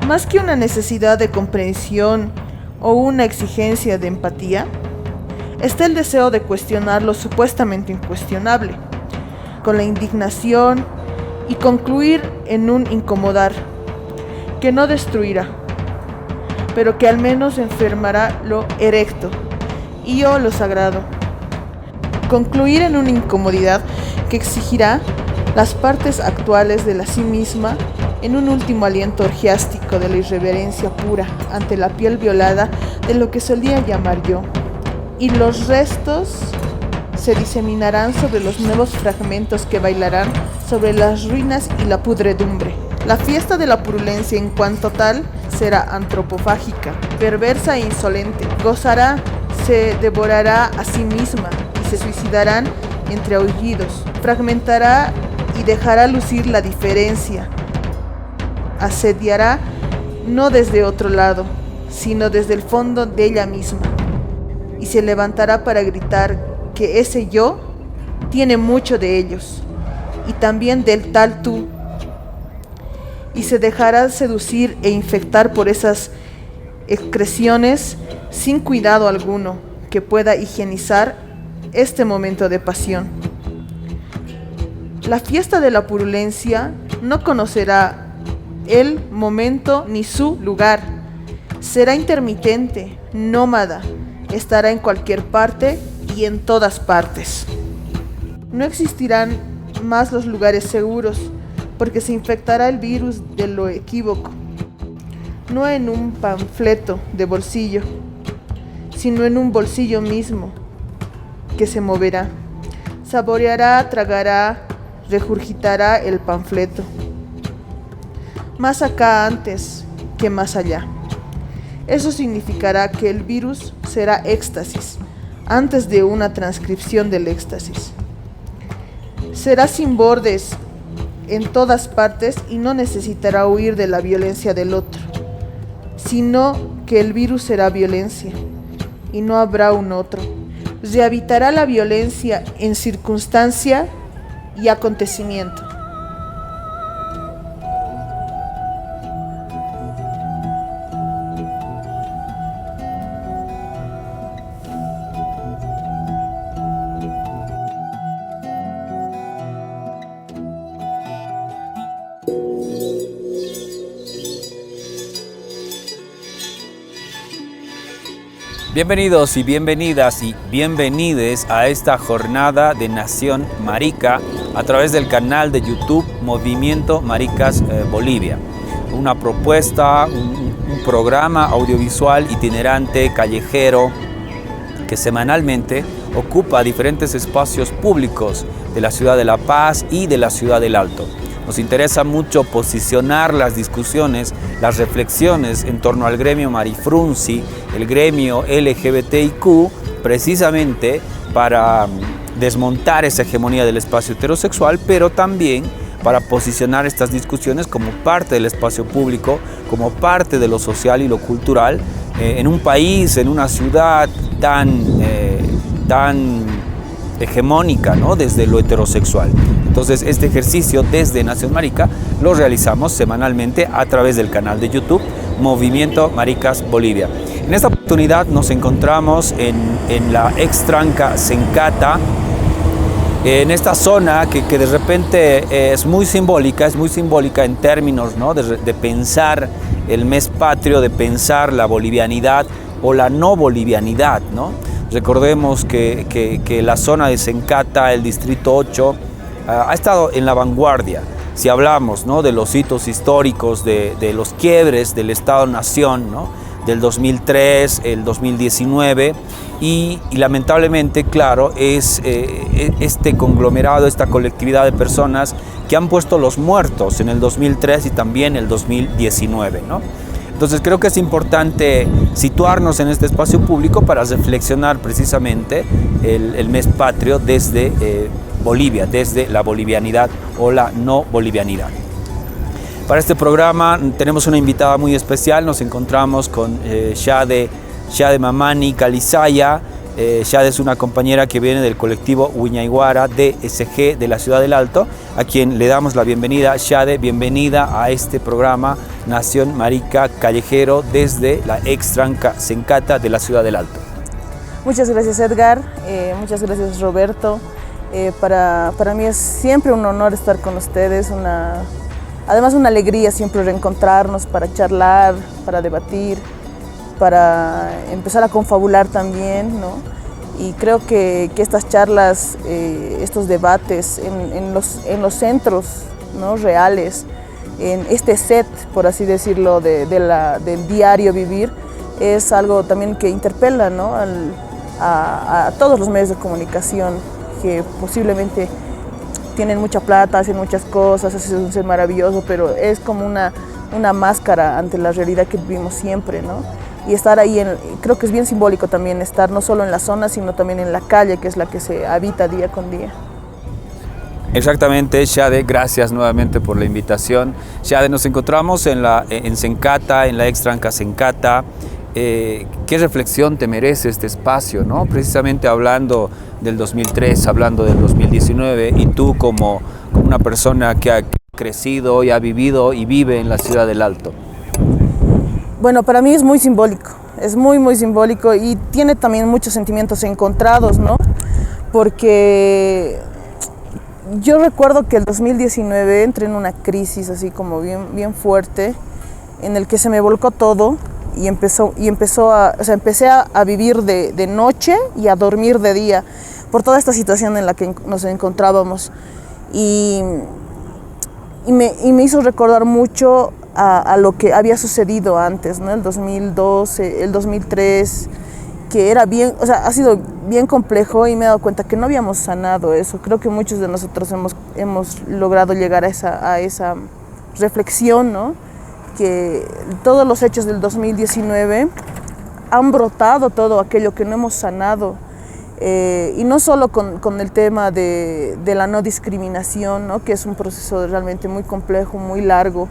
Más que una necesidad de comprensión o una exigencia de empatía, está el deseo de cuestionar lo supuestamente incuestionable, con la indignación y concluir en un incomodar, que no destruirá, pero que al menos enfermará lo erecto y o lo sagrado. Concluir en una incomodidad que exigirá las partes actuales de la sí misma en un último aliento orgiástico de la irreverencia pura ante la piel violada de lo que solía llamar yo, y los restos se diseminarán sobre los nuevos fragmentos que bailarán sobre las ruinas y la pudredumbre. La fiesta de la purulencia en cuanto tal será antropofágica, perversa e insolente. Gozará, se devorará a sí misma y se suicidarán entre aullidos. Fragmentará y dejará lucir la diferencia. Asediará no desde otro lado, sino desde el fondo de ella misma. Y se levantará para gritar que ese yo tiene mucho de ellos, y también del tal tú, y se dejará seducir e infectar por esas excreciones sin cuidado alguno que pueda higienizar este momento de pasión. La fiesta de la purulencia no conocerá el momento ni su lugar, será intermitente, nómada, estará en cualquier parte y en todas partes. No existirán más los lugares seguros, porque se infectará el virus de lo equívoco, no en un panfleto de bolsillo, sino en un bolsillo mismo que se moverá, saboreará, tragará, regurgitará el panfleto. Más acá antes que más allá. Eso significará que el virus será éxtasis, antes de una transcripción del éxtasis. Será sin bordes en todas partes y no necesitará huir de la violencia del otro, sino que el virus será violencia y no habrá un otro. Rehabitará la violencia en circunstancia y acontecimiento. Bienvenidos y bienvenidas y bienvenides a esta jornada de Nación Marica a través del canal de YouTube Movimiento Maricas Bolivia. Una propuesta, un programa audiovisual itinerante, callejero, que semanalmente ocupa diferentes espacios públicos de la ciudad de La Paz y de la ciudad del Alto. Nos interesa mucho posicionar las discusiones, las reflexiones en torno al gremio Marifrunzi, el gremio LGBTIQ, precisamente para desmontar esa hegemonía del espacio heterosexual, pero también para posicionar estas discusiones como parte del espacio público, como parte de lo social y lo cultural, en un país, en una ciudad tan hegemónica, ¿no?, desde lo heterosexual. Entonces, este ejercicio desde Nación Marica lo realizamos semanalmente a través del canal de YouTube Movimiento Maricas Bolivia. En esta oportunidad nos encontramos en la Extranca Sencata, en esta zona que de repente es muy simbólica en términos, ¿no?, de pensar el mes patrio, de pensar la bolivianidad o la no bolivianidad, ¿no? Recordemos que la zona de Sencata, el distrito 8, ha estado en la vanguardia. Si hablamos, ¿no?, de los hitos históricos, de los quiebres del Estado-Nación, ¿no?, del 2003, el 2019, y lamentablemente, claro, es este conglomerado, esta colectividad de personas que han puesto los muertos en el 2003 y también el 2019, ¿no? Entonces creo que es importante situarnos en este espacio público para reflexionar precisamente el mes patrio desde Bolivia, desde la bolivianidad o la no bolivianidad. Para este programa tenemos una invitada muy especial. Nos encontramos con Shade Mamani Calizaya. Shade es una compañera que viene del colectivo Huiñaiguara DSG de la Ciudad del Alto, a quien le damos la bienvenida. Shade, bienvenida a este programa Nación Marica Callejero desde la ex tranca Sencata de la ciudad del Alto. Muchas gracias, Edgar, muchas gracias, Roberto. Para mí es siempre un honor estar con ustedes, además una alegría siempre reencontrarnos para charlar, para debatir, para empezar a confabular también, ¿no? Y creo que estas charlas, estos debates en los centros, ¿no?, reales, en este set, por así decirlo, del diario vivir, es algo también que interpela, ¿no?, a todos los medios de comunicación que posiblemente tienen mucha plata, hacen muchas cosas, hacen un ser maravilloso, pero es como una máscara ante la realidad que vivimos siempre, ¿no? Y estar ahí, creo que es bien simbólico también estar no solo en la zona, sino también en la calle, que es la que se habita día con día. Exactamente, Shade, gracias nuevamente por la invitación. Shade, nos encontramos en Sencata, en la ex tranca Sencata. ¿Qué reflexión te merece este espacio, ¿no? Precisamente hablando del 2003, hablando del 2019, y tú como una persona que ha crecido y ha vivido y vive en la ciudad del Alto. Bueno, para mí es muy simbólico, es muy simbólico y tiene también muchos sentimientos encontrados, ¿no? Porque yo recuerdo que el 2019 entré en una crisis así como bien fuerte, en el que se me volcó todo. Y empecé a vivir de noche y a dormir de día por toda esta situación en la que nos encontrábamos. Y me hizo recordar mucho a lo que había sucedido antes, ¿no? El 2012, el 2003, que era ha sido bien complejo, y me he dado cuenta que no habíamos sanado eso. Creo que muchos de nosotros hemos logrado llegar a esa reflexión, ¿no? Que todos los hechos del 2019 han brotado todo aquello que no hemos sanado, y no solo con el tema de la no discriminación, ¿no?, que es un proceso realmente muy complejo, muy largo,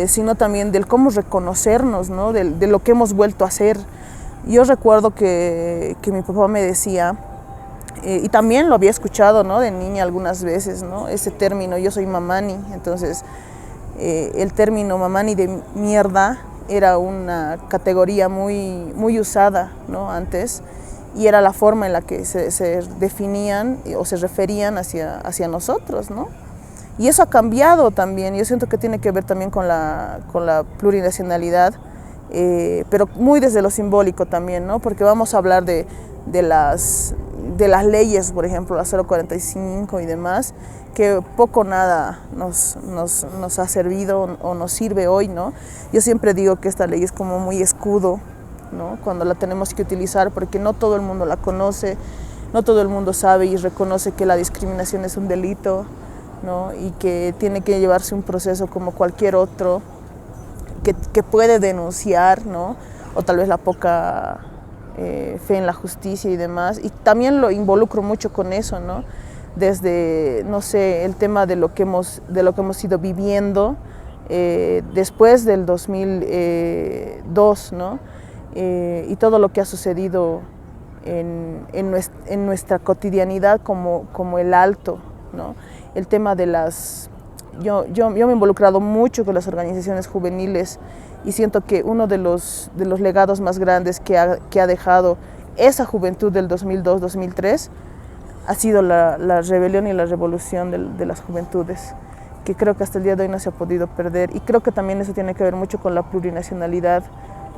sino también del cómo reconocernos, ¿no?, de lo que hemos vuelto a hacer. Yo recuerdo que mi papá me decía, y también lo había escuchado, ¿no?, de niña algunas veces, ¿no?, ese término, yo soy mamani, entonces el término mamani de mierda era una categoría muy usada, ¿no?, antes, y era la forma en la que se definían o se referían hacia nosotros, ¿no? Y eso ha cambiado también. Yo siento que tiene que ver también con la plurinacionalidad, pero muy desde lo simbólico también, ¿no? Porque vamos a hablar de las leyes, por ejemplo, la 045 y demás, que poco o nada nos ha servido o nos sirve hoy, ¿no? Yo siempre digo que esta ley es como muy escudo, ¿no?, cuando la tenemos que utilizar, porque no todo el mundo la conoce, no todo el mundo sabe y reconoce que la discriminación es un delito, ¿no?, y que tiene que llevarse un proceso como cualquier otro, que puede denunciar, ¿no?, o tal vez la poca fe en la justicia y demás. Y también lo involucro mucho con eso, ¿no?, desde, no sé, el tema de lo que hemos ido viviendo después del 2002, ¿no?, y todo lo que ha sucedido en nuestra cotidianidad como el Alto, ¿no? El tema de yo me he involucrado mucho con las organizaciones juveniles, y siento que uno de los legados más grandes que ha dejado esa juventud del 2002-2003 ha sido la rebelión y la revolución de las juventudes, que creo que hasta el día de hoy no se ha podido perder. Y creo que también eso tiene que ver mucho con la plurinacionalidad,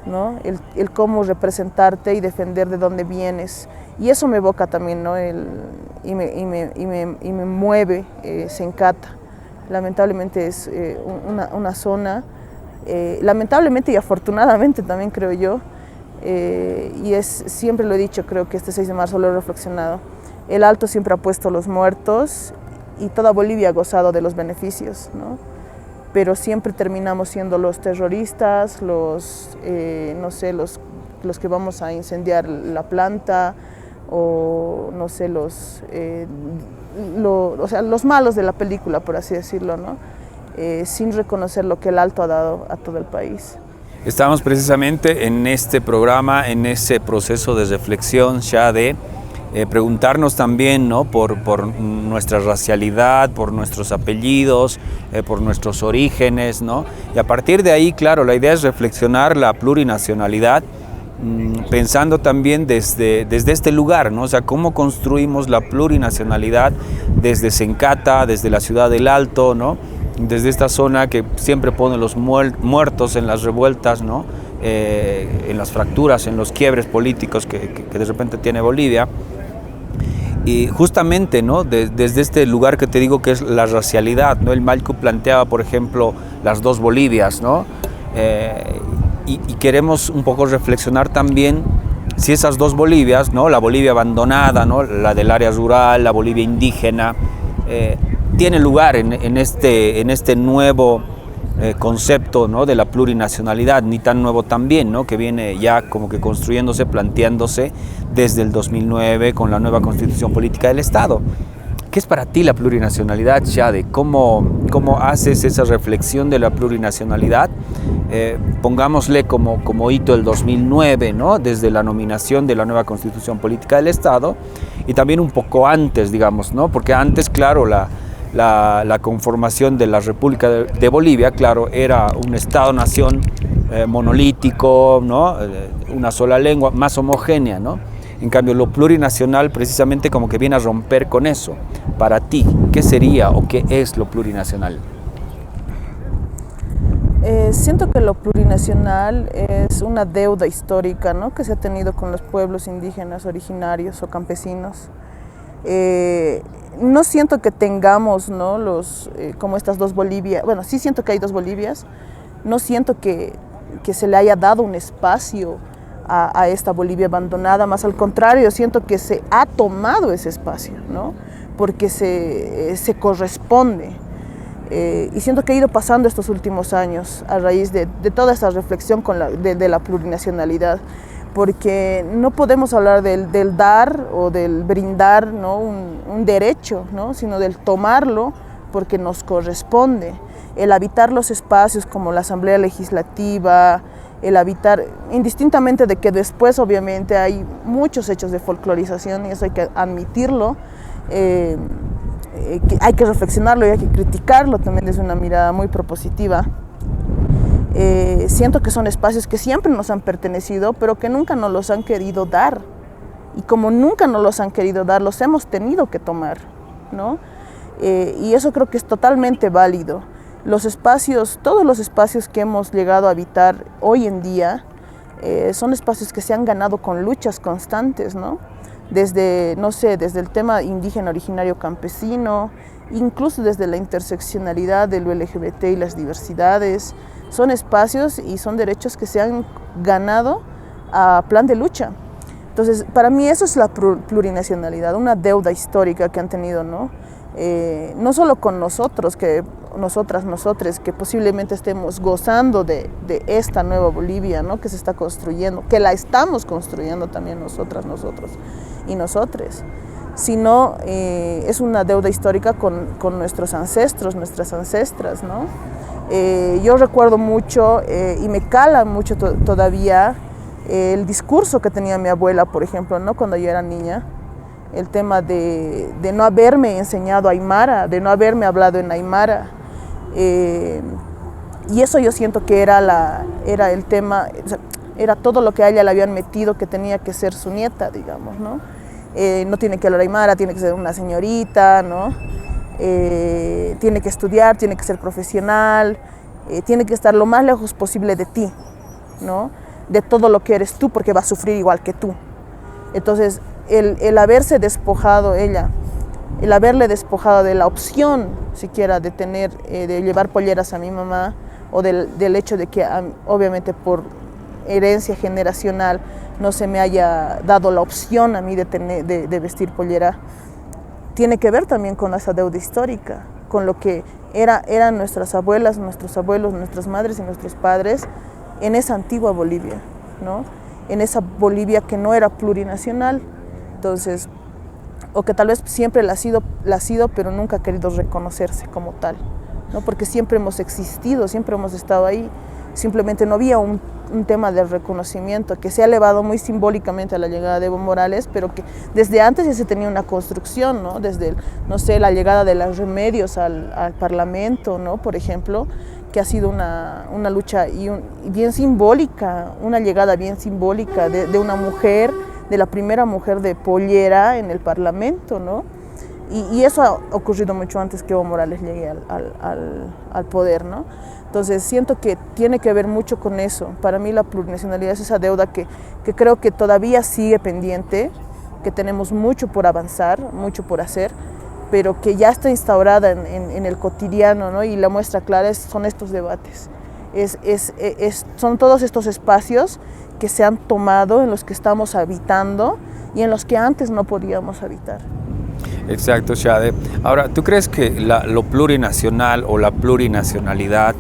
¿no? El cómo representarte y defender de dónde vienes. Y eso me evoca también, ¿no?, y me mueve Sencata. Lamentablemente es una zona, lamentablemente y afortunadamente también creo yo, y siempre lo he dicho, creo que este 6 de marzo lo he reflexionado. El Alto siempre ha puesto los muertos y toda Bolivia ha gozado de los beneficios, ¿no? Pero siempre terminamos siendo los terroristas, no sé, los que vamos a incendiar la planta, o no sé, o sea, los malos de la película, por así decirlo, ¿no? Sin reconocer lo que el Alto ha dado a todo el país. Estamos precisamente en este programa, en ese proceso de reflexión, Shade, preguntarnos también, ¿no?, por nuestra racialidad, por nuestros apellidos, por nuestros orígenes, ¿no? Y a partir de ahí, claro, la idea es reflexionar la plurinacionalidad, pensando también desde este lugar, ¿no? O sea, cómo construimos la plurinacionalidad desde Sencata, desde la ciudad del Alto, ¿no?, desde esta zona que siempre pone los muertos en las revueltas, ¿no?, en las fracturas, en los quiebres políticos que de repente tiene Bolivia. Y justamente, ¿no?, desde este lugar que te digo que es la racialidad, ¿no? El Malcu planteaba, por ejemplo, las dos Bolivias, ¿no? Y queremos un poco reflexionar también si esas dos Bolivias, ¿no?, la Bolivia abandonada, ¿no?, la del área rural, la Bolivia indígena, tiene lugar en este nuevo concepto, ¿no?, de la plurinacionalidad, ni tan nuevo también, ¿no?, que viene ya como que construyéndose, planteándose desde el 2009 con la nueva Constitución Política del Estado. ¿Qué es para ti la plurinacionalidad, Shade? ¿Cómo haces esa reflexión de la plurinacionalidad? Pongámosle como hito el 2009, ¿no?, desde la nominación de la nueva Constitución Política del Estado, y también un poco antes, digamos, ¿no?, porque antes, claro, la conformación de la República de Bolivia, claro, era un Estado-nación monolítico, ¿no?, una sola lengua, más homogénea, ¿no? En cambio, lo plurinacional precisamente como que viene a romper con eso. Para ti, ¿qué sería o qué es lo plurinacional? Siento que lo plurinacional es una deuda histórica, ¿no?, que se ha tenido con los pueblos indígenas originarios o campesinos. No siento que tengamos, ¿no?, como estas dos Bolivias. Bueno, sí siento que hay dos Bolivias. No siento que se le haya dado un espacio a esta Bolivia abandonada, más al contrario, siento que se ha tomado ese espacio, ¿no?, porque se corresponde. Y siento que ha ido pasando estos últimos años a raíz de toda esta reflexión de la plurinacionalidad, porque no podemos hablar del dar o del brindar, ¿no?, un derecho, ¿no?, sino del tomarlo porque nos corresponde. El habitar los espacios como la Asamblea Legislativa, el habitar, indistintamente de que después obviamente hay muchos hechos de folclorización y eso hay que admitirlo, que hay que reflexionarlo y hay que criticarlo también desde una mirada muy propositiva. Siento que son espacios que siempre nos han pertenecido, pero que nunca nos los han querido dar. Y como nunca nos los han querido dar, los hemos tenido que tomar, ¿no? Y eso creo que es totalmente válido. Los espacios, todos los espacios que hemos llegado a habitar hoy en día, son espacios que se han ganado con luchas constantes, ¿no? Desde, no sé, desde el tema indígena originario campesino, incluso desde la interseccionalidad del LGBT y las diversidades. Son espacios y son derechos que se han ganado a plan de lucha. Entonces, para mí eso es la plurinacionalidad, una deuda histórica que han tenido, ¿no? No solo con nosotros, nosotros, que posiblemente estemos gozando de esta nueva Bolivia, ¿no?, que se está construyendo, que la estamos construyendo también nosotros y nosotres, sino es una deuda histórica con nuestros ancestros, nuestras ancestras, ¿no? Yo recuerdo mucho y me cala mucho todavía el discurso que tenía mi abuela, por ejemplo, ¿no?, cuando yo era niña. El tema de no haberme enseñado aymara, de no haberme hablado en aymara. Y eso yo siento que era el tema, o sea, era todo lo que a ella le habían metido que tenía que ser su nieta, digamos, ¿no? No tiene que hablar aymara, tiene que ser una señorita, ¿no? Tiene que estudiar, tiene que ser profesional, tiene que estar lo más lejos posible de ti, ¿no?, de todo lo que eres tú, porque va a sufrir igual que tú. Entonces, el haberse despojado ella, el haberle despojado de la opción siquiera de de llevar polleras a mi mamá, o del hecho de que obviamente por herencia generacional no se me haya dado la opción a mí de vestir pollera, tiene que ver también con esa deuda histórica, con lo que eran nuestras abuelas, nuestros abuelos, nuestras madres y nuestros padres en esa antigua Bolivia, ¿no?, en esa Bolivia que no era plurinacional. Entonces, o que tal vez siempre la ha sido, pero nunca ha querido reconocerse como tal, ¿no?, porque siempre hemos existido, siempre hemos estado ahí, simplemente no había un tema de reconocimiento que se ha elevado muy simbólicamente a la llegada de Evo Morales, pero que desde antes ya se tenía una construcción, ¿no? Desde, no sé, la llegada de los Remedios al Parlamento, ¿no? Por ejemplo, que ha sido una lucha bien simbólica, una llegada bien simbólica de una mujer, de la primera mujer de pollera en el Parlamento, ¿no? Y eso ha ocurrido mucho antes que Evo Morales llegue al poder, ¿no? Entonces siento que tiene que ver mucho con eso. Para mí la plurinacionalidad es esa deuda que creo que todavía sigue pendiente, que tenemos mucho por avanzar, mucho por hacer, pero que ya está instaurada en el cotidiano, ¿no? Y la muestra clara son estos debates. Son todos estos espacios que se han tomado, en los que estamos habitando y en los que antes no podíamos habitar. Exacto, Shade. Ahora, ¿tú crees que lo plurinacional o la plurinacionalidad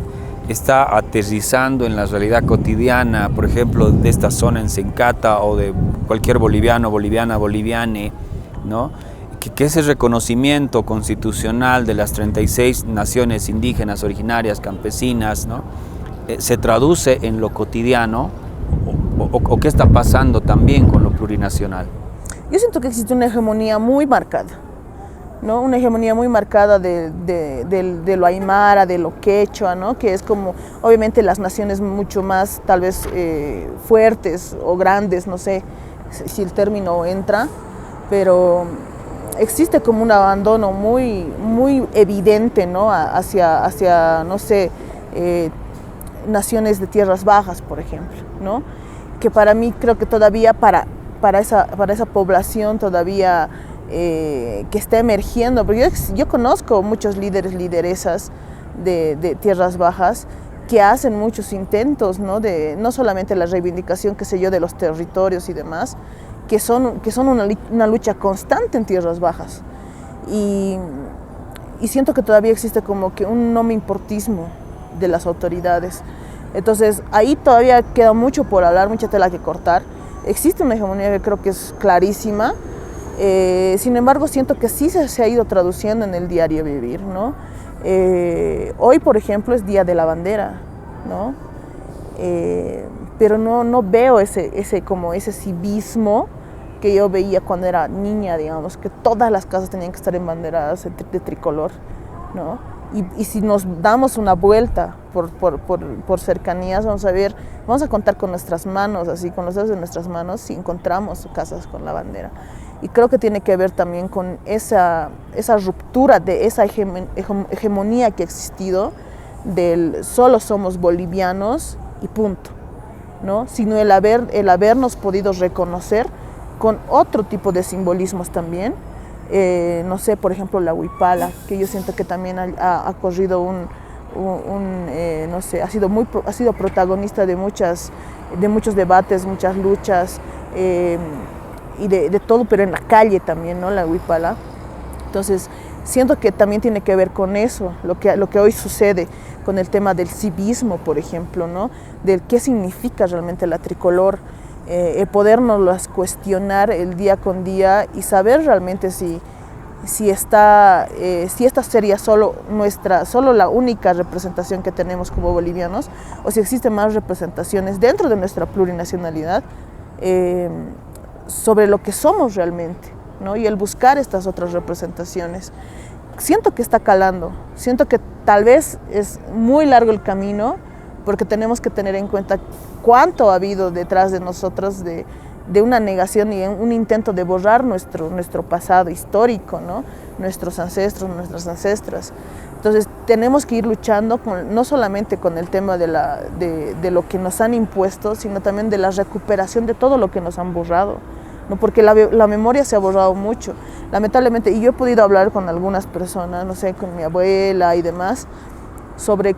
está aterrizando en la realidad cotidiana, por ejemplo, de esta zona en Sencata o de cualquier boliviano, boliviana, boliviane, ¿no? Que ese reconocimiento constitucional de las 36 naciones indígenas, originarias, campesinas, ¿no? Se traduce en lo cotidiano o qué está pasando también con lo plurinacional? Yo siento que existe una hegemonía muy marcada, ¿no? Una hegemonía muy marcada de lo aymara, de lo quechua, ¿no? Que es como, obviamente, las naciones mucho más, tal vez, fuertes o grandes, no sé si el término entra, pero existe como un abandono muy evidente, ¿no? hacia no sé, naciones de tierras bajas, por ejemplo, ¿no? Que para mí creo que todavía para esa población todavía que está emergiendo, porque yo conozco muchos líderes, lideresas de tierras bajas que hacen muchos intentos, ¿no? De no solamente la reivindicación, qué sé yo, de los territorios y demás, que son una lucha constante en tierras bajas. Y siento que todavía existe como que un no me importismo de las autoridades. Entonces ahí todavía queda mucho por hablar, mucha tela que cortar. Existe una hegemonía que creo que es clarísima, sin embargo siento que sí se ha ido traduciendo en el diario vivir, ¿no? Hoy, por ejemplo, es Día de la Bandera, ¿no? Pero no veo ese civismo que yo veía cuando era niña, digamos, que todas las casas tenían que estar embanderadas de tricolor, ¿no? Y si nos damos una vuelta por cercanías, vamos a contar con nuestras manos, así, con los dedos de nuestras manos, si encontramos casas con la bandera. Y creo que tiene que ver también con esa ruptura de esa hegemonía que ha existido, del solo somos bolivianos y punto, ¿no? Sino el habernos podido reconocer con otro tipo de simbolismos también. No sé, por ejemplo, la huipala, que yo siento que también ha corrido no sé, ha sido protagonista de muchos debates, muchas luchas, y de todo, pero en la calle también, ¿no? La huipala. Entonces, siento que también tiene que ver con eso, lo que hoy sucede con el tema del civismo, por ejemplo, ¿no? Del qué significa realmente la tricolor, el podernos cuestionar el día con día y saber realmente si esta sería solo la única representación que tenemos como bolivianos, o si existen más representaciones dentro de nuestra plurinacionalidad sobre lo que somos realmente, ¿no? Y el buscar estas otras representaciones. Siento que está calando, siento que tal vez es muy largo el camino, porque tenemos que tener en cuenta cuánto ha habido detrás de nosotros de una negación y un intento de borrar nuestro pasado histórico, ¿no? Nuestros ancestros, nuestras ancestras. Entonces tenemos que ir luchando no solamente con el tema de lo que nos han impuesto, sino también de la recuperación de todo lo que nos han borrado, ¿no? Porque la memoria se ha borrado mucho, lamentablemente, y yo he podido hablar con algunas personas, no sé, con mi abuela y demás, sobre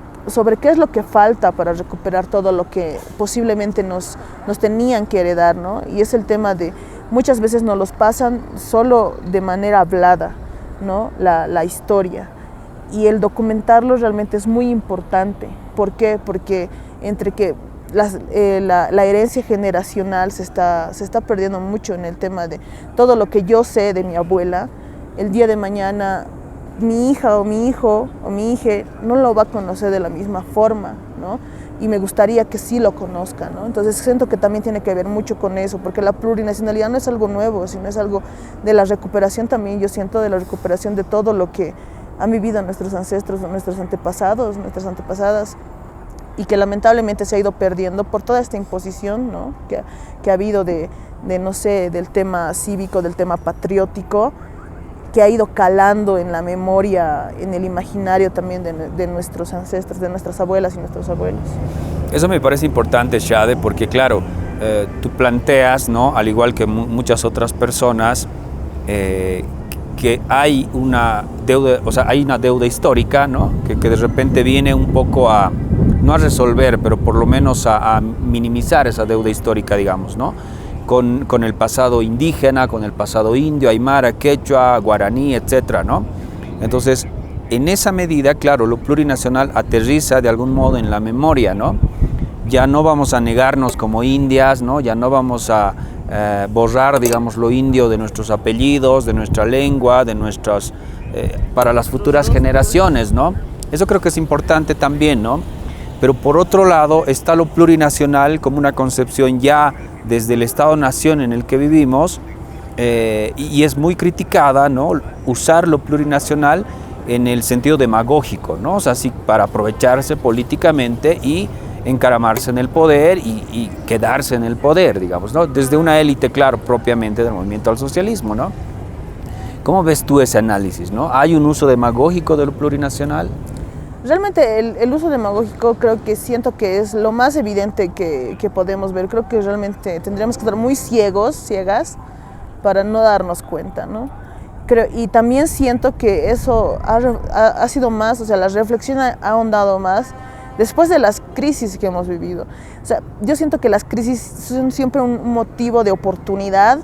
qué es lo que falta para recuperar todo lo que posiblemente nos tenían que heredar, ¿no? Y es el tema de, muchas veces nos los pasan solo de manera hablada, ¿no? La historia. Y el documentarlo realmente es muy importante. ¿Por qué? Porque entre que la herencia generacional se está perdiendo mucho en el tema de todo lo que yo sé de mi abuela, el día de mañana mi hija o mi hijo o mi hija no lo va a conocer de la misma forma, ¿no? Y me gustaría que sí lo conozcan, ¿no? Entonces siento que también tiene que ver mucho con eso, porque la plurinacionalidad no es algo nuevo, sino es algo de la recuperación también, yo siento, de la recuperación de todo lo que han vivido nuestros ancestros, nuestros antepasados, nuestras antepasadas, y que lamentablemente se ha ido perdiendo por toda esta imposición, ¿no? que ha habido no sé, del tema cívico, del tema patriótico, que ha ido calando en la memoria, en el imaginario también de nuestros ancestros, de nuestras abuelas y nuestros abuelos. Eso me parece importante, Shade, porque claro, tú planteas, ¿no? Al igual que muchas otras personas, que hay una deuda, o sea, hay una deuda histórica, ¿no? Que de repente viene un poco a, no a resolver, pero por lo menos a minimizar esa deuda histórica, digamos, ¿no? Con el pasado indígena, con el pasado indio, aymara, quechua, guaraní, etcétera, ¿no? Entonces, en esa medida, claro, lo plurinacional aterriza de algún modo en la memoria, ¿no? Ya no vamos a negarnos como indias, ¿no? Ya no vamos a borrar, digamos, lo indio de nuestros apellidos, de nuestra lengua, de nuestras, para las futuras generaciones, ¿no? Eso creo que es importante también, ¿no? Pero por otro lado está lo plurinacional como una concepción ya desde el Estado-Nación en el que vivimos, y es muy criticada, ¿no? Usar lo plurinacional en el sentido demagógico, ¿no? O sea, sí, para aprovecharse políticamente y encaramarse en el poder y quedarse en el poder, digamos, ¿no? Desde una élite, claro, propiamente del movimiento al socialismo, ¿no? ¿Cómo ves tú ese análisis, no? ¿Hay un uso demagógico de lo plurinacional? Realmente el uso demagógico creo que siento que es lo más evidente que podemos ver. Creo que realmente tendríamos que estar muy ciegas, para no darnos cuenta, ¿no? Y también siento que eso ha sido más, o sea, la reflexión ha ahondado más después de las crisis que hemos vivido. O sea, yo siento que las crisis son siempre un motivo de oportunidad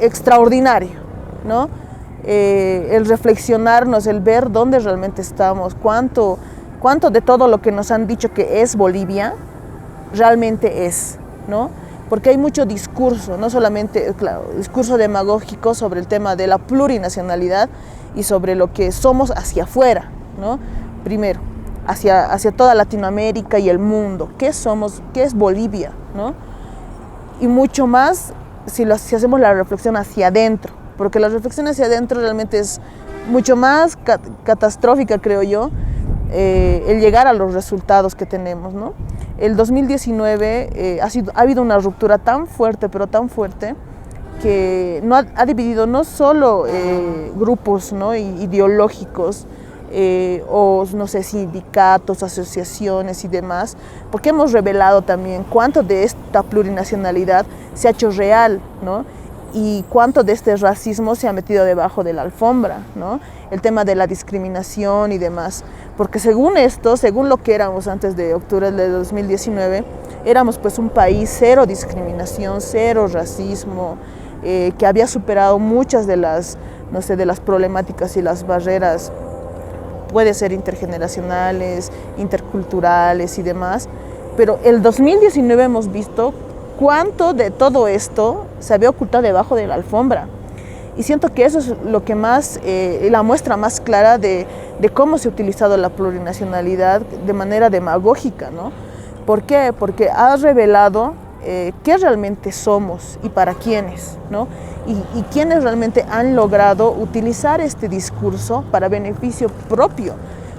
extraordinario, ¿no? El reflexionarnos, el ver dónde realmente estamos, cuánto de todo lo que nos han dicho que es Bolivia realmente es, ¿no? Porque hay mucho discurso, no solamente, claro, discurso demagógico sobre el tema de la plurinacionalidad y sobre lo que somos hacia afuera, ¿no? Primero, hacia toda Latinoamérica y el mundo. ¿Qué somos? ¿Qué es Bolivia? ¿No? Y mucho más si hacemos la reflexión hacia adentro, porque la reflexión hacia adentro realmente es mucho más catastrófica, creo yo, el llegar a los resultados que tenemos, ¿no? El 2019 ha habido una ruptura tan fuerte, pero tan fuerte, que ha dividido no solo grupos, ¿no? ideológicos, o no sé, sindicatos, asociaciones y demás, porque hemos revelado también cuánto de esta plurinacionalidad se ha hecho real, ¿no? Y cuánto de este racismo se ha metido debajo de la alfombra, ¿no? El tema de la discriminación y demás, porque según esto, según lo que éramos antes de octubre de 2019, éramos pues un país cero discriminación, cero racismo, que había superado muchas de las, no sé, de las problemáticas y las barreras, puede ser intergeneracionales, interculturales y demás, pero el 2019 hemos visto cuánto de todo esto se había ocultado debajo de la alfombra. Y siento que eso es lo que más, la muestra más clara de cómo se ha utilizado la plurinacionalidad de manera demagógica, ¿no? ¿Por qué? Porque ha revelado qué realmente somos y para quiénes, ¿no? Y quiénes realmente han logrado utilizar este discurso para beneficio propio,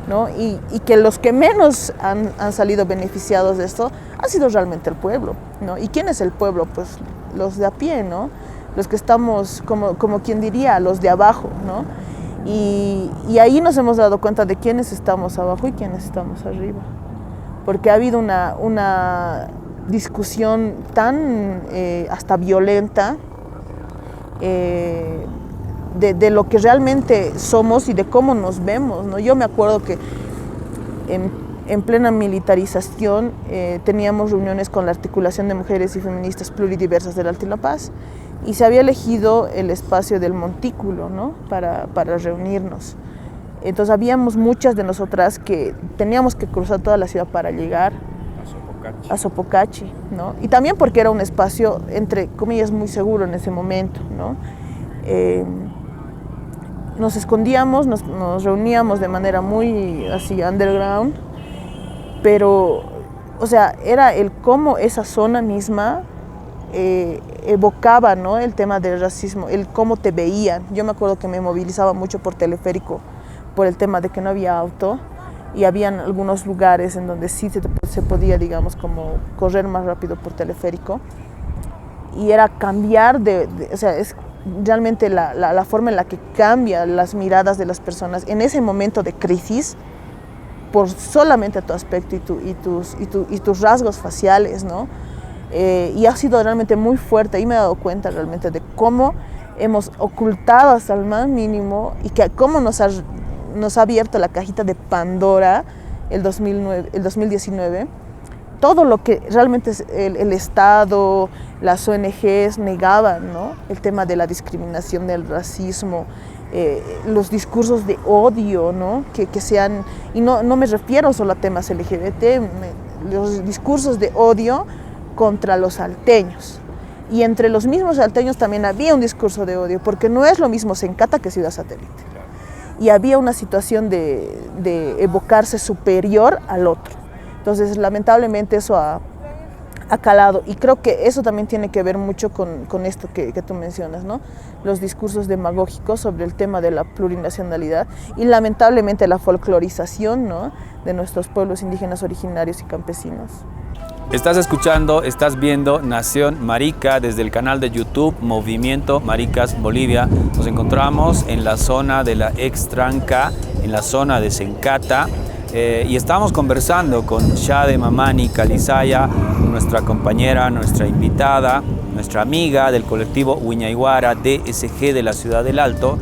¿no? Y que los que menos han salido beneficiados de esto ha sido realmente el pueblo, ¿no? ¿Y quién es el pueblo? Pues los de a pie, ¿no? Los que estamos, como quien diría, los de abajo, ¿no? Y ahí nos hemos dado cuenta de quiénes estamos abajo y quiénes estamos arriba. Porque ha habido una discusión tan hasta violenta de lo que realmente somos y de cómo nos vemos, ¿no? Yo me acuerdo que en plena militarización teníamos reuniones con la Articulación de Mujeres y Feministas Pluridiversas del Alto y La Paz, y se había elegido el espacio del Montículo, ¿no? para reunirnos. Entonces habíamos muchas de nosotras que teníamos que cruzar toda la ciudad para llegar a Sopocachi, ¿no? Y también porque era un espacio, entre comillas, muy seguro en ese momento, ¿no? nos escondíamos, nos reuníamos de manera muy así underground, pero, o sea, era el cómo esa zona misma evocaba, ¿no?, el tema del racismo, el cómo te veían. Yo me acuerdo que me movilizaba mucho por teleférico, por el tema de que no había auto, y habían algunos lugares en donde sí se podía, digamos, como correr más rápido por teleférico, y era cambiar o sea, es realmente la forma en la que cambian las miradas de las personas en ese momento de crisis, por solamente tu aspecto y tus rasgos faciales, ¿no? Y ha sido realmente muy fuerte, y me he dado cuenta realmente de cómo hemos ocultado hasta el más mínimo, y que cómo nos ha abierto la cajita de Pandora el 2019, todo lo que realmente el Estado, las ONGs negaban, ¿no? El tema de la discriminación, del racismo, los discursos de odio, ¿no? Que sean, y no me refiero solo a temas LGBT, los discursos de odio contra los salteños. Y entre los mismos salteños también había un discurso de odio, porque no es lo mismo Sencata que Ciudad Satélite. Y había una situación de evocarse superior al otro. Entonces, lamentablemente eso ha calado, y creo que eso también tiene que ver mucho con esto que tú mencionas, ¿no? Los discursos demagógicos sobre el tema de la plurinacionalidad y lamentablemente la folclorización, ¿no?, de nuestros pueblos indígenas originarios y campesinos. Estás escuchando, estás viendo Nación Marica desde el canal de YouTube Movimiento Maricas Bolivia. Nos encontramos en la zona de la Extranca, en la zona de Sencata, y estamos conversando con Shade Mamani Calizaya, nuestra compañera, nuestra invitada, nuestra amiga del colectivo Huiñaiguara DSG de la Ciudad del Alto,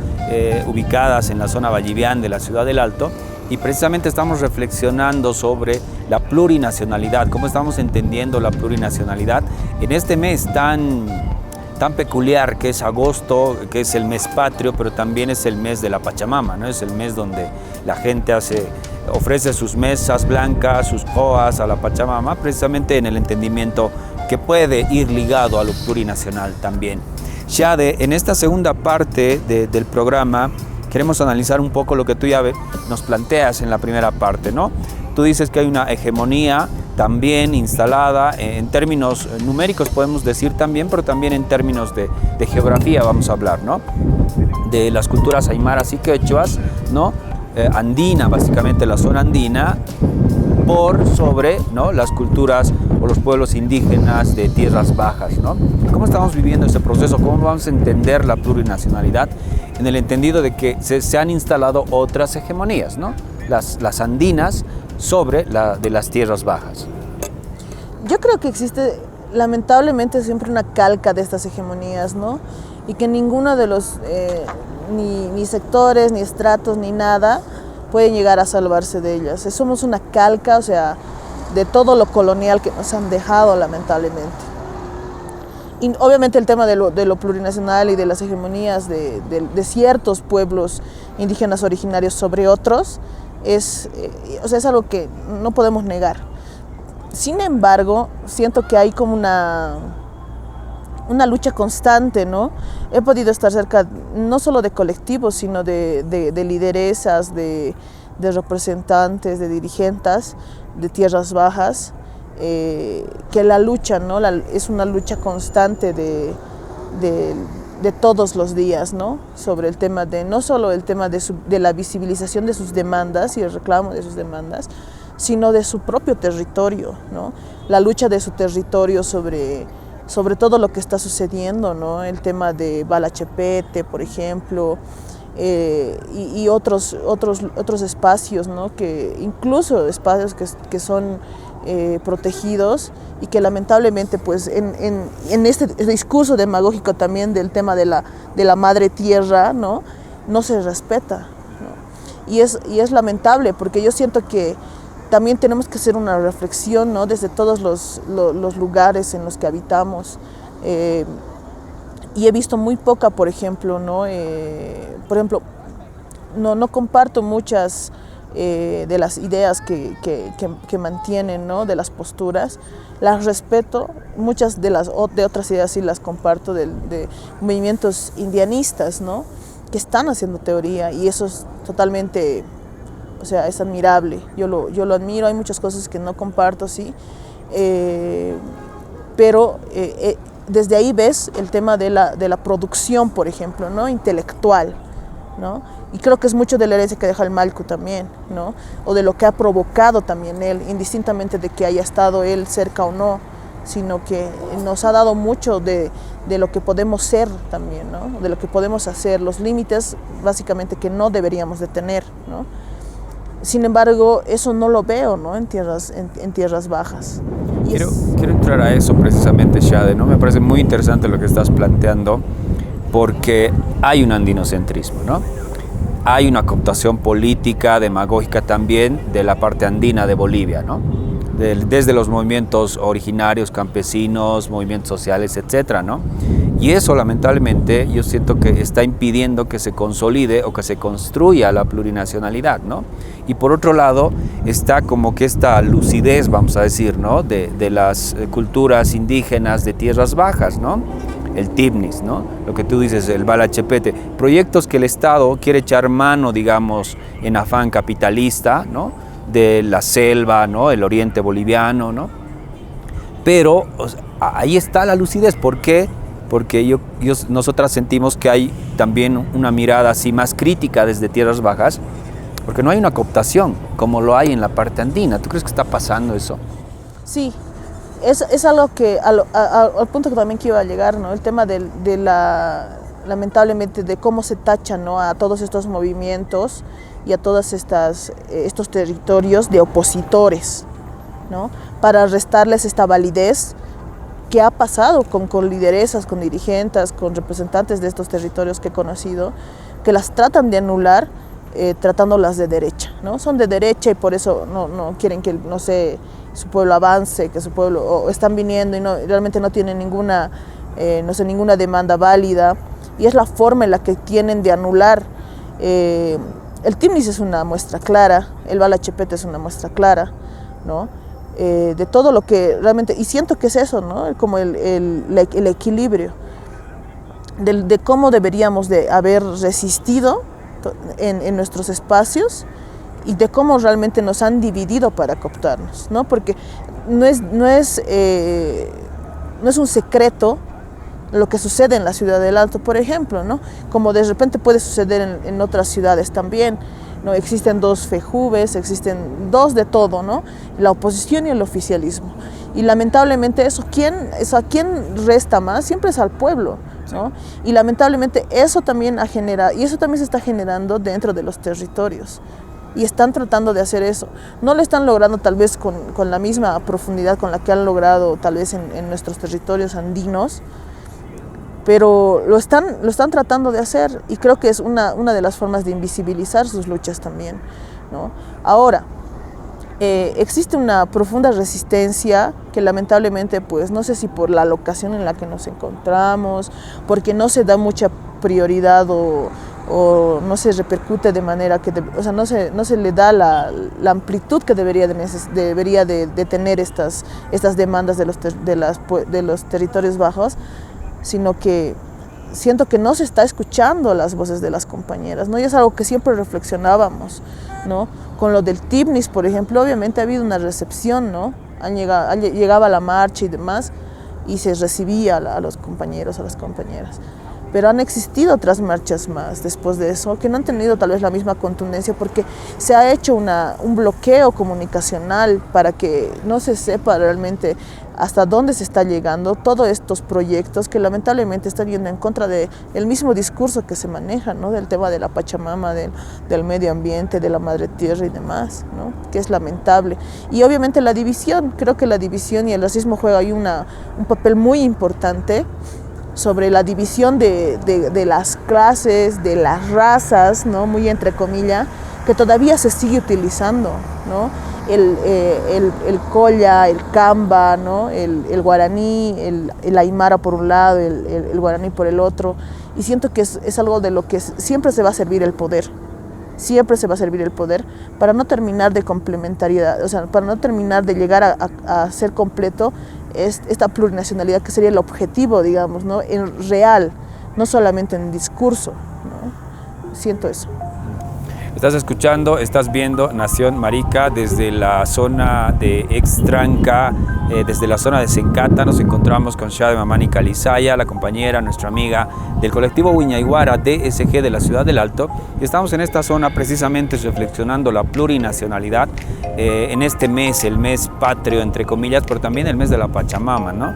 ubicadas en la zona valliviana de la Ciudad del Alto. Y precisamente estamos reflexionando sobre la plurinacionalidad, cómo estamos entendiendo la plurinacionalidad en este mes tan peculiar que es agosto, que es el mes patrio, pero también es el mes de la Pachamama, ¿no? Es el mes donde la gente ofrece sus mesas blancas, sus coas a la Pachamama, precisamente en el entendimiento que puede ir ligado a lo plurinacional también. Shade, en esta segunda parte del programa, queremos analizar un poco lo que tú ya nos planteas en la primera parte, ¿no? Tú dices que hay una hegemonía también instalada en términos numéricos, podemos decir también, pero también en términos de geografía vamos a hablar, ¿no? De las culturas aymaras y quechuas, ¿no? Andina, básicamente la zona andina, por sobre, ¿no?, las culturas o los pueblos indígenas de tierras bajas, ¿no? ¿Cómo estamos viviendo ese proceso? ¿Cómo vamos a entender la plurinacionalidad? En el entendido de que se han instalado otras hegemonías, ¿no? Las andinas sobre de las tierras bajas. Yo creo que existe lamentablemente siempre una calca de estas hegemonías, ¿no? Y que ninguno de los ni sectores, ni estratos, ni nada pueden llegar a salvarse de ellas. Somos una calca, o sea, de todo lo colonial que nos han dejado, lamentablemente. Y obviamente el tema de lo plurinacional y de las hegemonías de ciertos pueblos indígenas originarios sobre otros es algo que no podemos negar. Sin embargo, siento que hay como una lucha constante, ¿no? He podido estar cerca no solo de colectivos, sino de lideresas, de representantes, de dirigentes de tierras bajas, que la lucha, ¿no?, es una lucha constante de todos los días, ¿no?, sobre el tema no solo el tema de la visibilización de sus demandas y el reclamo de sus demandas, sino de su propio territorio, ¿no? La lucha de su territorio sobre todo lo que está sucediendo, ¿no? El tema de Balachepete, por ejemplo, y otros espacios, ¿no? Que incluso espacios que son protegidos y que lamentablemente pues en este discurso demagógico también del tema de la madre tierra, ¿no?, no se respeta, ¿no? Y es lamentable, porque yo siento que también tenemos que hacer una reflexión, ¿no?, desde todos los lugares en los que habitamos. Y he visto muy poca, por ejemplo, ¿no? No comparto muchas de las ideas que mantienen, ¿no?, de las posturas. Las respeto, muchas de otras ideas sí las comparto, de movimientos indianistas, ¿no?, que están haciendo teoría, y eso es totalmente, o sea, es admirable. Yo lo admiro. Hay muchas cosas que no comparto, sí, pero desde ahí ves el tema de la producción, por ejemplo, ¿no? Intelectual, ¿no? Y creo que es mucho de la herencia que deja el Malcu también, ¿no? O de lo que ha provocado también él, indistintamente de que haya estado él cerca o no, sino que nos ha dado mucho de lo que podemos ser también, ¿no? De lo que podemos hacer, los límites básicamente que no deberíamos de tener, ¿no? Sin embargo, eso no lo veo, ¿no? en tierras bajas. Quiero entrar a eso precisamente, Shade, ¿no? Me parece muy interesante lo que estás planteando, porque hay un andinocentrismo, ¿no? Hay una cooptación política, demagógica también de la parte andina de Bolivia, ¿no? Desde los movimientos originarios, campesinos, movimientos sociales, etcétera, ¿no? Y eso, lamentablemente, yo siento que está impidiendo que se consolide o que se construya la plurinacionalidad, ¿no? Y por otro lado, está como que esta lucidez, vamos a decir, ¿no? De las culturas indígenas de tierras bajas, ¿no? El Tibnis, ¿no? Lo que tú dices, el Balachepete, proyectos que el Estado quiere echar mano, digamos, en afán capitalista, ¿no? De la selva, ¿no? El oriente boliviano, ¿no? Pero o sea, ahí está la lucidez. ¿Por qué? Porque nosotras sentimos que hay también una mirada así más crítica desde tierras bajas, porque no hay una cooptación como lo hay en la parte andina. ¿Tú crees que está pasando eso? Sí, es algo que, al punto que también que iba a llegar, ¿no? El tema lamentablemente, de cómo se tacha, ¿no? A todos estos movimientos y a todos estos territorios de opositores, ¿no? Para restarles esta validez que ha pasado con lideresas, con dirigentes, con representantes de estos territorios que he conocido, que las tratan de anular, tratándolas de derecha, ¿no? Son de derecha y por eso no quieren que, no sé, su pueblo avance, que su pueblo, o están viniendo y realmente no tienen ninguna demanda válida, y es la forma en la que tienen de anular. El Tibnis es una muestra clara, el Balachepete es una muestra clara, ¿no? De todo lo que realmente, y siento que es eso, ¿no? Como el equilibrio de cómo deberíamos de haber resistido en nuestros espacios, y de cómo realmente nos han dividido para cooptarnos, ¿no? Porque no es un secreto lo que sucede en la ciudad del Alto, por ejemplo, ¿no? Como de repente puede suceder en otras ciudades también, ¿no? Existen dos FEJUVES, existen dos de todo, ¿no? La oposición y el oficialismo. Y lamentablemente a quién resta más, siempre es al pueblo, ¿no? Y lamentablemente eso también se está generando dentro de los territorios. Y están tratando de hacer eso. No lo están logrando tal vez con la misma profundidad con la que han logrado tal vez en nuestros territorios andinos, pero lo están tratando de hacer, y creo que es una de las formas de invisibilizar sus luchas también, ¿no? Ahora, existe una profunda resistencia que lamentablemente, pues no sé si por la locación en la que nos encontramos, porque no se da mucha prioridad o no se repercute de manera que, o sea, no se le da la amplitud que debería de tener estas demandas de los territorios bajos, sino que siento que no se está escuchando las voces de las compañeras, ¿no? Y es algo que siempre reflexionábamos, ¿no? Con lo del Tibnis, por ejemplo, obviamente ha habido una recepción, ¿no? Llegaba la marcha y demás, y se recibía a los compañeros, a las compañeras. Pero han existido otras marchas más después de eso, que no han tenido tal vez la misma contundencia, porque se ha hecho un bloqueo comunicacional para que no se sepa realmente hasta dónde se está llegando todos estos proyectos que lamentablemente están yendo en contra del mismo discurso que se maneja, ¿no? Del tema de la Pachamama, del medio ambiente, de la madre tierra y demás, ¿no? Que es lamentable. Y obviamente la división, creo que la división y el racismo juegan ahí un papel muy importante sobre la división de las clases, de las razas, ¿no? Muy entre comillas, que todavía se sigue utilizando, ¿no? El Colla, el Camba, ¿no? El guaraní, el aymara por un lado, el guaraní por el otro, y siento que es algo de lo que siempre se va a servir el poder. Siempre se va a servir el poder para no terminar de complementariedad, o sea, para no terminar de llegar a ser completo esta plurinacionalidad que sería el objetivo, digamos, ¿no? En real, no solamente en discurso, ¿no? siento eso. Estás escuchando, estás viendo Nación Marica desde la zona de Extranca, desde la zona de Sencata. Nos encontramos con Shade Mamani Calizaya, la compañera, nuestra amiga del colectivo Huiñaiguara DSG de la Ciudad del Alto. Y estamos en esta zona precisamente reflexionando la plurinacionalidad en este mes, el mes patrio, entre comillas, pero también el mes de la Pachamama, ¿no?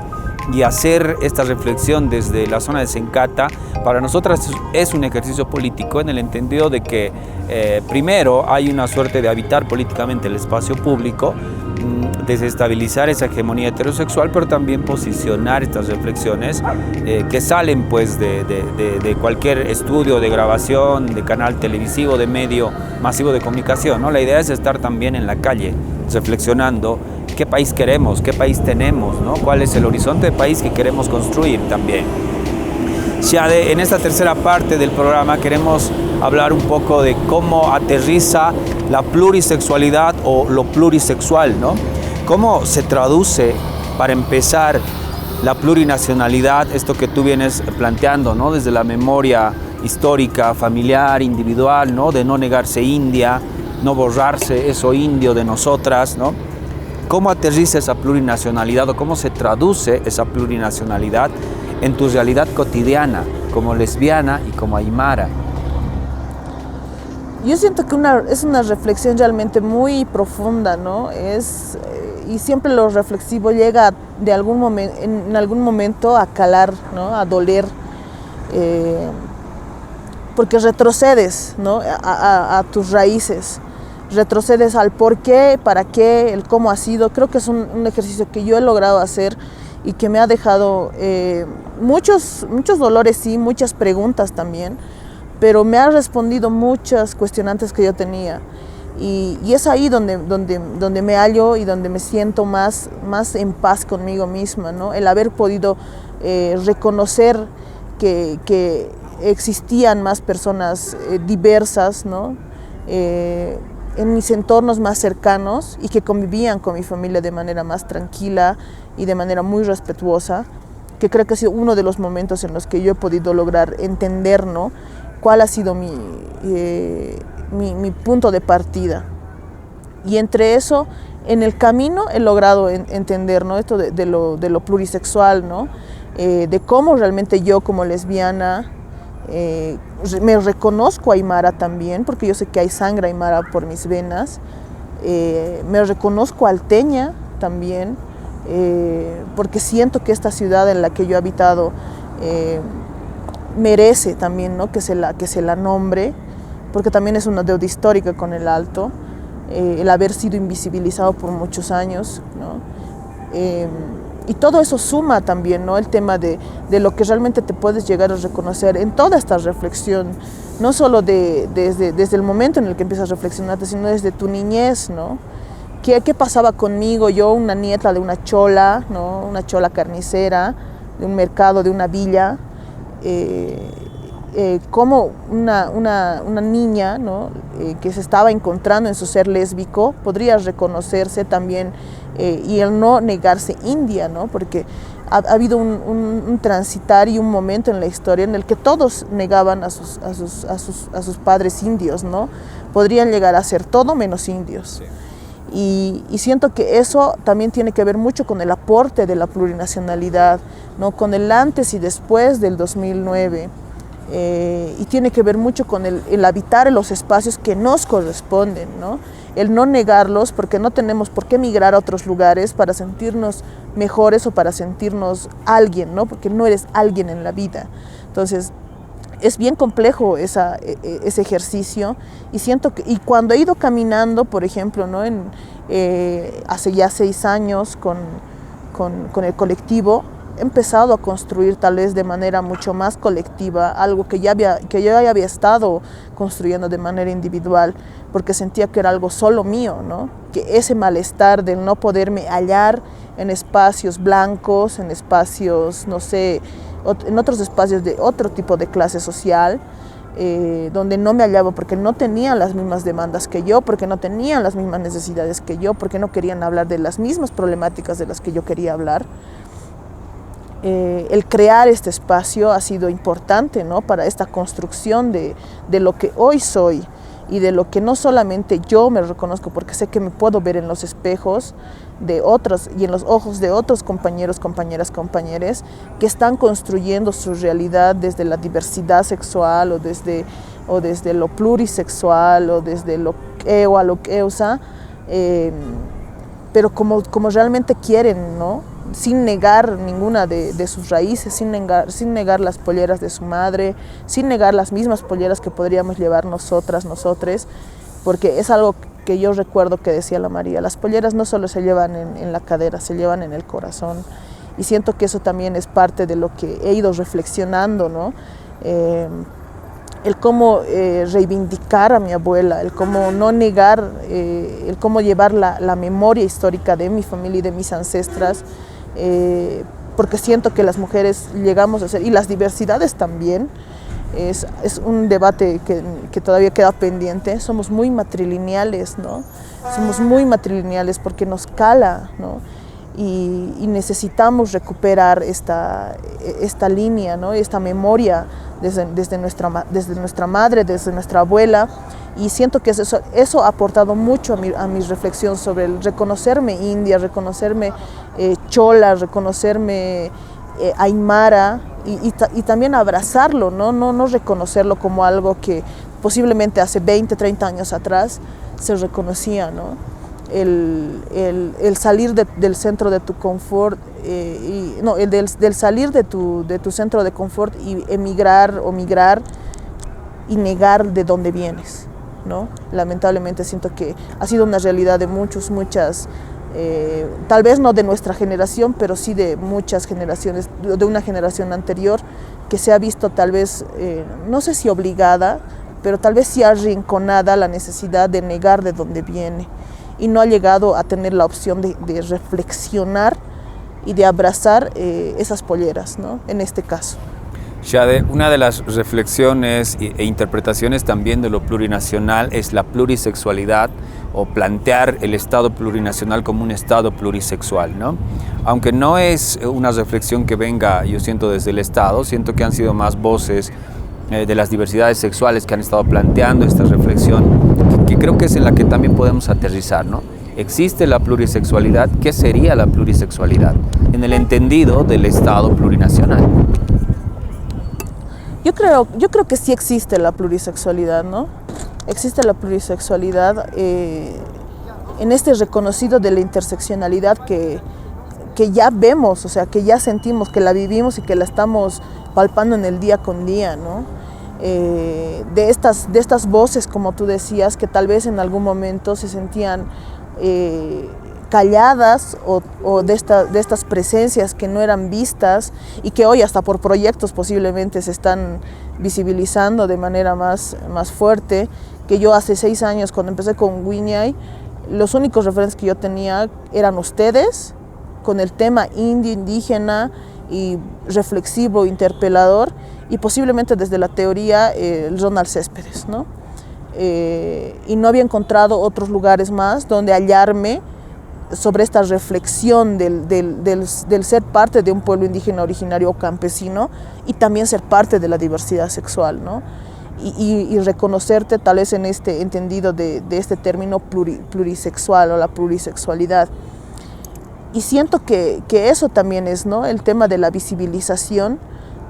Y hacer esta reflexión desde la zona de Sencata, para nosotras es un ejercicio político en el entendido de que primero hay una suerte de habitar políticamente el espacio público, desestabilizar esa hegemonía heterosexual, pero también posicionar estas reflexiones que salen pues de cualquier estudio de grabación, de canal televisivo, de medio masivo de comunicación, ¿no? La idea es estar también en la calle reflexionando qué país queremos, qué país tenemos, ¿no? Cuál es el horizonte de país que queremos construir también. Shade, en esta tercera parte del programa queremos hablar un poco de cómo aterriza la plurisexualidad o lo plurisexual, ¿no? Cómo se traduce, para empezar, la plurinacionalidad, esto que tú vienes planteando, ¿no? Desde la memoria histórica, familiar, individual, ¿no? De no negarse india, no borrarse eso indio de nosotras, ¿no? ¿Cómo aterriza esa plurinacionalidad o cómo se traduce esa plurinacionalidad en tu realidad cotidiana como lesbiana y como aymara? Yo siento que es una reflexión realmente muy profunda, ¿no? Y siempre lo reflexivo llega de en algún momento a calar, ¿no? A doler, porque retrocedes, ¿no? A tus raíces. Retrocedes al por qué, para qué, el cómo ha sido. Creo que es un ejercicio que yo he logrado hacer y que me ha dejado muchos dolores, sí, muchas preguntas también, pero me ha respondido muchas cuestionantes que yo tenía. Y es ahí donde me hallo y donde me siento más en paz conmigo misma, ¿no? El haber podido reconocer que existían más personas diversas, ¿no? En mis entornos más cercanos y que convivían con mi familia de manera más tranquila y de manera muy respetuosa, que creo que ha sido uno de los momentos en los que yo he podido lograr entender, ¿no? Cuál ha sido mi punto de partida. Y entre eso, en el camino he logrado entender, ¿no? Esto de lo plurisexual, ¿no? De cómo realmente yo como lesbiana me reconozco aymara también, porque yo sé que hay sangre aymara por mis venas. Me reconozco alteña también, porque siento que esta ciudad en la que yo he habitado merece también, ¿no? que se la nombre, porque también es una deuda histórica con el Alto, el haber sido invisibilizado por muchos años, ¿no? Y todo eso suma también, ¿no? El tema de lo que realmente te puedes llegar a reconocer en toda esta reflexión, no solo desde el momento en el que empiezas a reflexionarte, sino desde tu niñez, ¿no? ¿Qué pasaba conmigo? Yo, una nieta de una chola, ¿no? Una chola carnicera, de un mercado, de una villa, como una niña, ¿no? Que se estaba encontrando en su ser lésbico podría reconocerse también y el no negarse india, ¿no? Porque ha habido un transitar y un momento en la historia en el que todos negaban a sus padres indios, ¿no? Podrían llegar a ser todo menos indios. Sí. Y siento que eso también tiene que ver mucho con el aporte de la plurinacionalidad, ¿no? Con el antes y después del 2009. Y tiene que ver mucho con el habitar en los espacios que nos corresponden, ¿no? El no negarlos, porque no tenemos por qué migrar a otros lugares para sentirnos mejores o para sentirnos alguien, ¿no? Porque no eres alguien en la vida. Entonces, es bien complejo ese ejercicio, y siento que, y cuando he ido caminando, por ejemplo, ¿no? Hace ya 6 años con el colectivo, he empezado a construir tal vez de manera mucho más colectiva algo que yo ya había estado construyendo de manera individual, porque sentía que era algo solo mío, ¿no? Que ese malestar del no poderme hallar en espacios blancos, en espacios, no sé, en otros espacios de otro tipo de clase social, donde no me hallaba porque no tenían las mismas demandas que yo, porque no tenían las mismas necesidades que yo, porque no querían hablar de las mismas problemáticas de las que yo quería hablar. el crear este espacio ha sido importante, ¿no? Para esta construcción de lo que hoy soy y de lo que no solamente yo me reconozco, porque sé que me puedo ver en los espejos de otros y en los ojos de otros compañeros, compañeras, compañeros que están construyendo su realidad desde la diversidad sexual o desde lo plurisexual o desde lo eu a lo eusa, pero como realmente quieren, ¿no? Sin negar ninguna de sus raíces, sin negar las polleras de su madre, sin negar las mismas polleras que podríamos llevar nosotras, nosotres, porque es algo que yo recuerdo que decía la María, las polleras no solo se llevan en la cadera, se llevan en el corazón, y siento que eso también es parte de lo que he ido reflexionando, ¿no? El cómo reivindicar a mi abuela, el cómo no negar, el cómo llevar la memoria histórica de mi familia y de mis ancestras, porque siento que las mujeres llegamos a ser, y las diversidades también, es un debate que todavía queda pendiente, somos muy matrilineales, ¿no? Somos muy matrilineales porque nos cala, ¿no? Y necesitamos recuperar esta línea, ¿no? Esta memoria desde nuestra madre, desde nuestra abuela, y siento que eso ha aportado mucho a mi reflexión sobre el reconocerme india, reconocerme chola, reconocerme aymara, y también abrazarlo, ¿no? No reconocerlo como algo que posiblemente hace 20, 30 años atrás se reconocía, ¿no? El salir del centro de tu confort, del salir de tu centro de confort y emigrar o migrar y negar de dónde vienes, ¿no? Lamentablemente siento que ha sido una realidad de muchas, tal vez no de nuestra generación, pero sí de muchas generaciones, de una generación anterior, que se ha visto tal vez, no sé si obligada, pero tal vez sí arrinconada la necesidad de negar de dónde viene, y no ha llegado a tener la opción de reflexionar y de abrazar esas polleras, ¿no? En este caso. Shade, una de las reflexiones e interpretaciones también de lo plurinacional es la plurisexualidad, o plantear el Estado plurinacional como un Estado plurisexual, ¿no? Aunque no es una reflexión que venga, yo siento, desde el Estado, siento que han sido más voces de las diversidades sexuales que han estado planteando esta reflexión, que creo que es en la que también podemos aterrizar, ¿no? Existe la plurisexualidad. ¿Qué sería la plurisexualidad en el entendido del Estado plurinacional? Yo creo que sí existe la plurisexualidad, ¿no? Existe la plurisexualidad en este reconocido de la interseccionalidad que ya vemos, o sea, que ya sentimos, que la vivimos y que la estamos palpando en el día con día, ¿no? De estas voces, como tú decías, que tal vez en algún momento se sentían calladas, o de estas presencias que no eran vistas y que hoy hasta por proyectos posiblemente se están visibilizando de manera más fuerte, que yo hace 6 años cuando empecé con Wiñay, los únicos referentes que yo tenía eran ustedes, con el tema indio, indígena y reflexivo, interpelador, y posiblemente desde la teoría el Ronald Céspedes, ¿no? Y no había encontrado otros lugares más donde hallarme sobre esta reflexión del ser parte de un pueblo indígena originario o campesino, y también ser parte de la diversidad sexual, ¿no? Y reconocerte tal vez en este entendido de este término plurisexual o la plurisexualidad. Y siento que eso también es, ¿no? El tema de la visibilización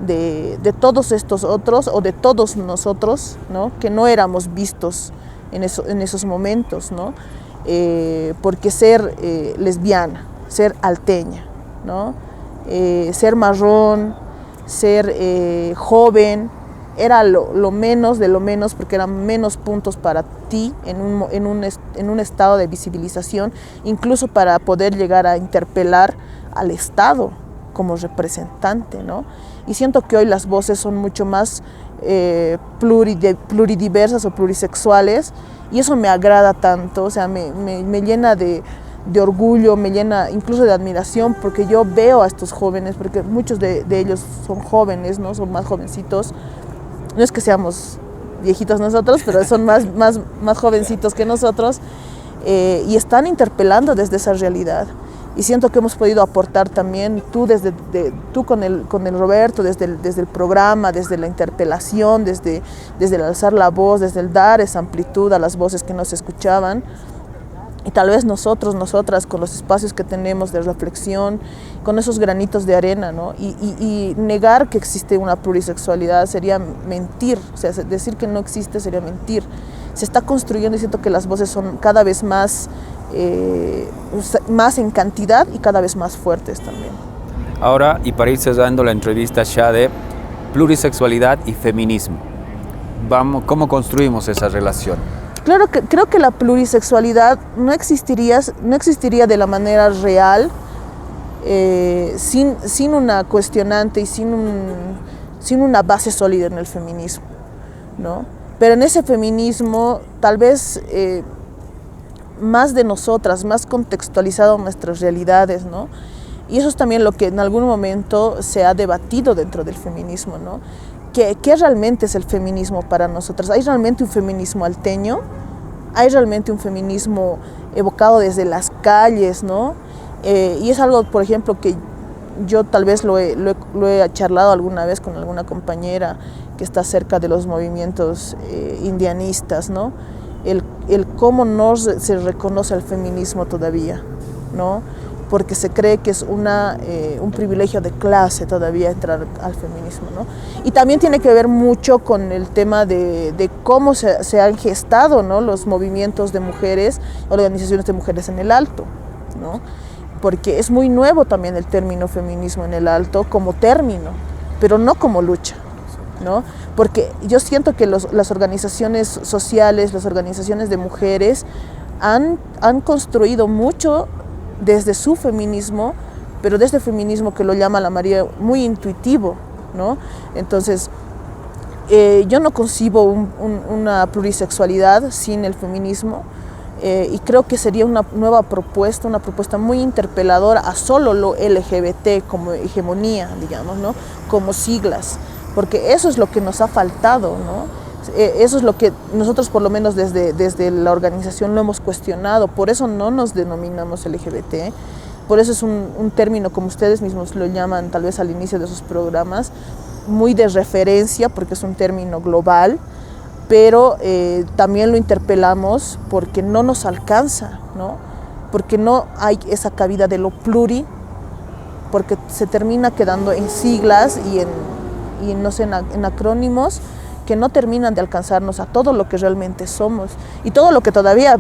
de todos estos otros, o de todos nosotros, ¿no? Que no éramos vistos en esos momentos, ¿no? Porque ser lesbiana, ser alteña, ¿no? Ser marrón, ser joven, era lo menos de lo menos, porque eran menos puntos para ti en un estado de visibilización, incluso para poder llegar a interpelar al Estado como representante, ¿no? Y siento que hoy las voces son mucho más pluridiversas o plurisexuales, y eso me agrada tanto, o sea, me llena de orgullo, me llena incluso de admiración, porque yo veo a estos jóvenes, porque muchos de ellos son jóvenes, ¿no? Son más jovencitos, no es que seamos viejitos nosotros, pero son más jovencitos que nosotros, y están interpelando desde esa realidad. y siento que hemos podido aportar también, tú con el Roberto, desde el programa, desde la interpelación, desde el alzar la voz, desde el dar esa amplitud a las voces que no se escuchaban. Y tal vez nosotras, con los espacios que tenemos de reflexión, con esos granitos de arena, ¿no? Y negar que existe una plurisexualidad sería mentir, o sea, decir que no existe sería mentir. Se está construyendo y siento que las voces son cada vez más en cantidad y cada vez más fuertes también. Ahora, y para ir cerrando la entrevista, Shade, plurisexualidad y feminismo. ¿Cómo construimos esa relación? Creo que la plurisexualidad no existiría de la manera real sin una cuestionante y sin una base sólida en el feminismo, ¿no? Pero en ese feminismo tal vez más de nosotras, más contextualizado en nuestras realidades, ¿no? Y eso es también lo que en algún momento se ha debatido dentro del feminismo, ¿no? ¿Qué realmente es el feminismo para nosotras? ¿Hay realmente un feminismo alteño? ¿Hay realmente un feminismo evocado desde las calles, ¿no? Y es algo, por ejemplo, que yo tal vez lo he charlado alguna vez con alguna compañera que está cerca de los movimientos indianistas, ¿no? El cómo no se reconoce al feminismo todavía, ¿no? Porque se cree que es un privilegio de clase todavía entrar al feminismo, ¿no? Y también tiene que ver mucho con el tema de cómo se han gestado, ¿no? Los movimientos de mujeres, organizaciones de mujeres en el Alto, ¿no? Porque es muy nuevo también el término feminismo en el Alto como término, pero no como lucha, ¿no? Porque yo siento que las organizaciones sociales, las organizaciones de mujeres han construido mucho desde su feminismo, pero desde el feminismo que lo llama la María muy intuitivo, ¿no? Entonces, yo no concibo una plurisexualidad sin el feminismo y creo que sería una nueva propuesta, una propuesta muy interpeladora a solo lo LGBT como hegemonía, digamos, ¿no? Como siglas, porque eso es lo que nos ha faltado, ¿no? Eso es lo que nosotros por lo menos desde la organización lo hemos cuestionado, por eso no nos denominamos LGBT, por eso es un término, como ustedes mismos lo llaman tal vez al inicio de sus programas, muy de referencia porque es un término global, pero también lo interpelamos porque no nos alcanza, ¿no? Porque no hay esa cabida de lo pluri, porque se termina quedando en siglas y no sé, en acrónimos que no terminan de alcanzarnos a todo lo que realmente somos y todo lo que todavía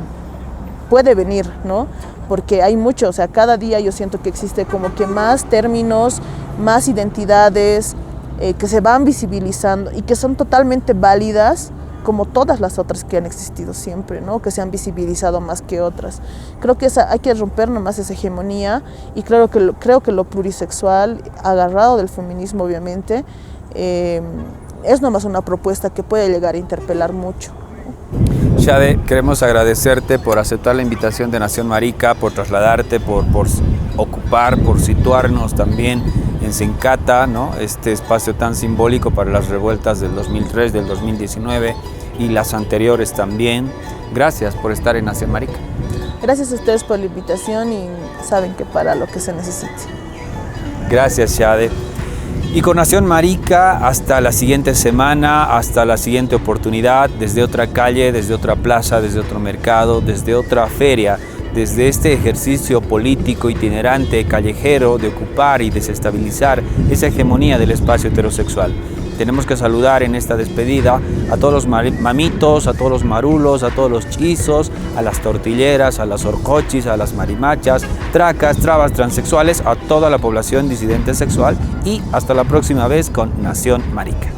puede venir, ¿no? Porque hay mucho, o sea, cada día yo siento que existe como que más términos, más identidades que se van visibilizando y que son totalmente válidas como todas las otras que han existido siempre, ¿no? Que se han visibilizado más que otras. Creo que hay que romper nomás esa hegemonía y creo que lo plurisexual, agarrado del feminismo obviamente, es nomás una propuesta que puede llegar a interpelar mucho. Shade, queremos agradecerte por aceptar la invitación de Nación Marica, por trasladarte, por ocupar, por situarnos también en Sencata, ¿no? Este espacio tan simbólico para las revueltas del 2003, del 2019 y las anteriores también. Gracias por estar en Nación Marica. Gracias a ustedes por la invitación y saben que para lo que se necesite. Gracias, Shade. Y con Nación Marica, hasta la siguiente semana, hasta la siguiente oportunidad, desde otra calle, desde otra plaza, desde otro mercado, desde otra feria, desde este ejercicio político itinerante, callejero, de ocupar y desestabilizar esa hegemonía del espacio heterosexual. Tenemos que saludar en esta despedida a todos los mamitos, a todos los marulos, a todos los chizos, a las tortilleras, a las horcochis, a las marimachas, tracas, trabas, transexuales, a toda la población disidente sexual y hasta la próxima vez con Nación Marica.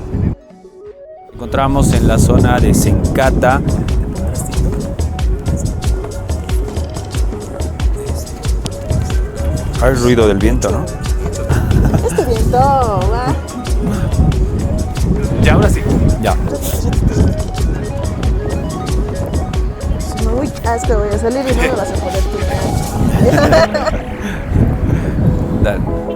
Nos encontramos en la zona de Sencata. Hay ruido del viento, ¿no? Este viento, va. Ya, ahora sí. Ya. Muy asco, voy a salir y no me vas a poder tu. Dale.